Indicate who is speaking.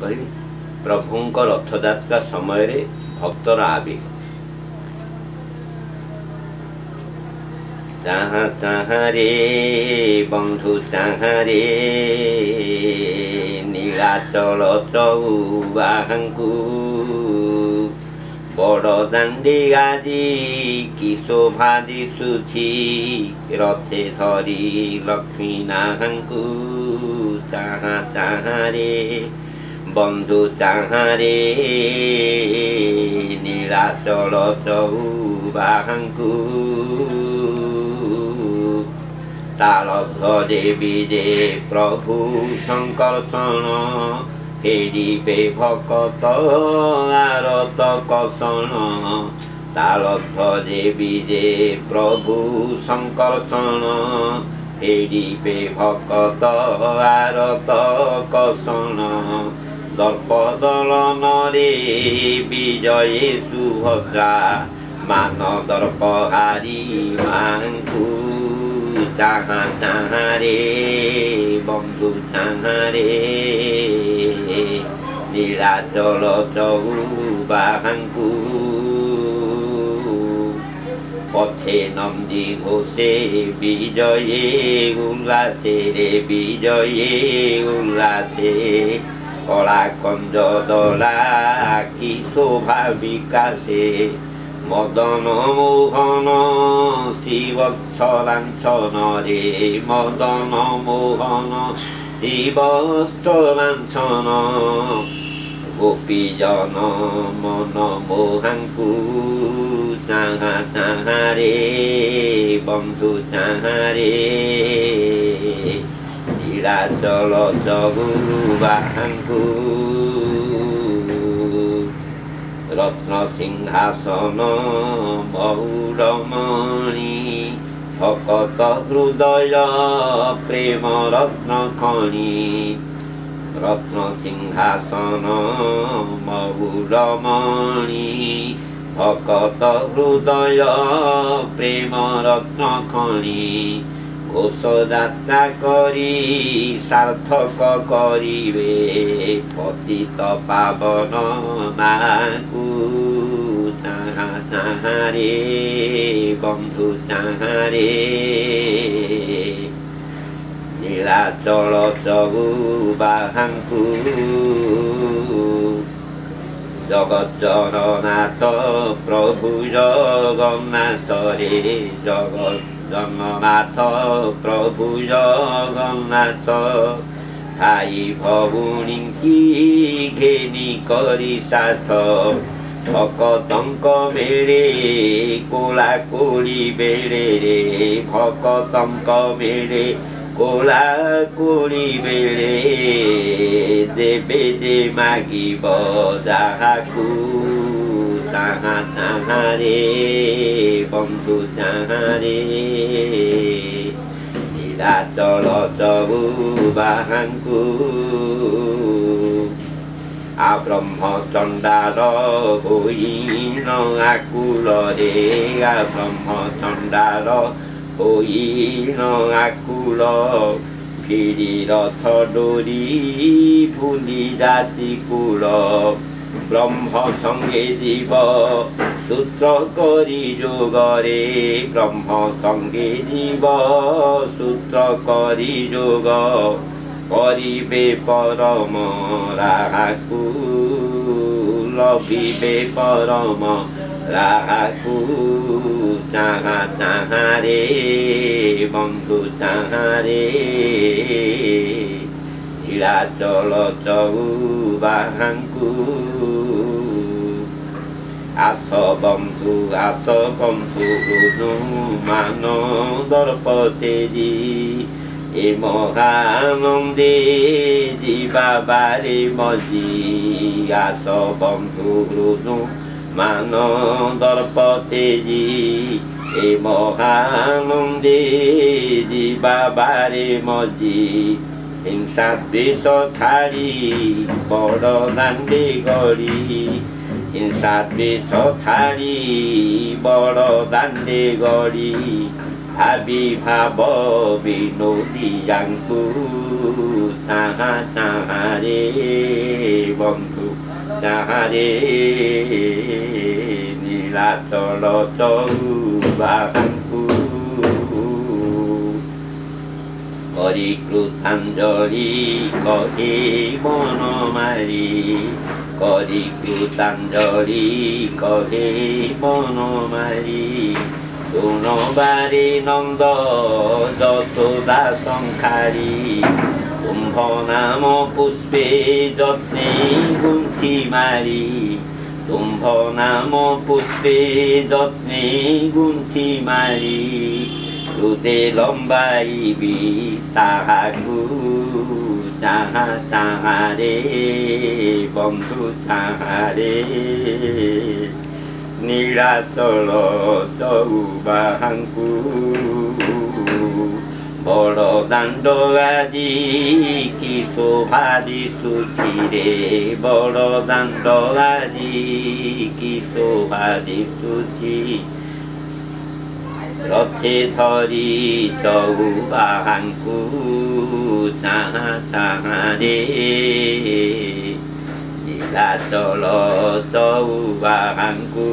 Speaker 1: କହିବି प्रभुंक रथयात्रा समय रे भक्तर आवेग चाहा चाहा रे बंधु चाहा रे नीलाचल चौबाहु बड़ दांडी आजी कि शोभा दिशुछि रथे धरी लक्ष्मी नाहंकु चाहा चाहा रे बंधु चाहा रे नीलाचल चौबाहु तालध्व देवी जे प्रभु संकर्षण फेरिबे भक्त आरत कषण तालध्व देवी जे प्रभु संकर्षण फेरिबे भक्त आरत कषण दर्प दलन रे विजय सुभद्रा मान दर्प हारी मांकु चाहा चाहा रे बंधु चाहा रे नीलाचल चौबाहु पछे नंदी घोषे विजये उल्लासे रे विजये उल्लासे कला कंज दला कि शोभा विकासे मदन मोहन शिवत्सलांछन रे मदन मोहन शिवत्सलांछन गोपीजन मन मोहांकु चाहा चाहा रे बंधु चाहा रे नीलाचल चौबाहु रत्न सिंहासन बहुरमणि भक्त हृदय प्रेम रत्न खनि रत्न सिंहासन बहुरमणि भक्त हृदय प्रेम रत्न खनि घोषयात्रा करी सार्थक करिवे पतित पावन नाकु चाहा चाहा रे बंधु चाहा रे नीलाचल चौबाहु जगज्जननाथ प्रभु जगन्नाथ रे जगन्नाथ प्रभु जगन्नाथ भाई भौणी की घेनी करी साथ भक्तंक बेड़े कोला कोली बेड़े रे भक्तंक बेड़े कोला कोली बेड़े देवे दे मागिब जाहाकु चाहा चाहा रे बंधु चाहा रे नीलाचल चौबाहु आ ब्रह्म चंडाल होइन आकुल रे आ ब्रह्म चंडाल होइन आकुल फिरी रथ डोरी भूली जाति कूल ब्रह्म संगे जीव सूत्र करी जोगरे ब्रह्म संगे जीव सूत्र करी जोग करिबे परम राहाकु लभिबे परम राहाकु चाहा चाहा रे बंधु चाहा रे नीलाचल चौबाहु आस बंधु मान दर्पतेजी ए महानंदे जीवा बारे मजी आस बंधु हृदु मान दर्पतेजी ए महानंदे जीवा बारे मजी हिंसा द्वेष छाड़ी बड़ दांडे गड़ी हिंसा द्वेष छाड़ी बड़ दांडे गड़ी আবির্ভাব বিনোদিয়াঙ্কু চাহা চাহারে বন্ধু চাহারে নীলাচল চৌবাহাঙ্কু করি কৃতাঞ্জলি কহে বনমালী করি কৃতাঞ্জলি কহে বনমালী তুনবারে নন্দ যশোদা সংখারী কুম্ভ নাম পুষ্পে যত্নে গুন্থি মারি কুম্ভ নাম পুষ্পে যত্নে গুন্থি মারি তুতে লম্বাইবি তাহাকু চাহা চাহারে বন্ধু চাহারে নীলাচল চৌবাহাঙ্কু বড় দাণ্ড আজি কি শোভা দিশুছি রে বড় দাণ্ড আজি কি শোভা দিশুছি রথে ধরি চৌবাহাঙ্কু চাহা চাহারে নীলাচল চৌবাহাঙ্কু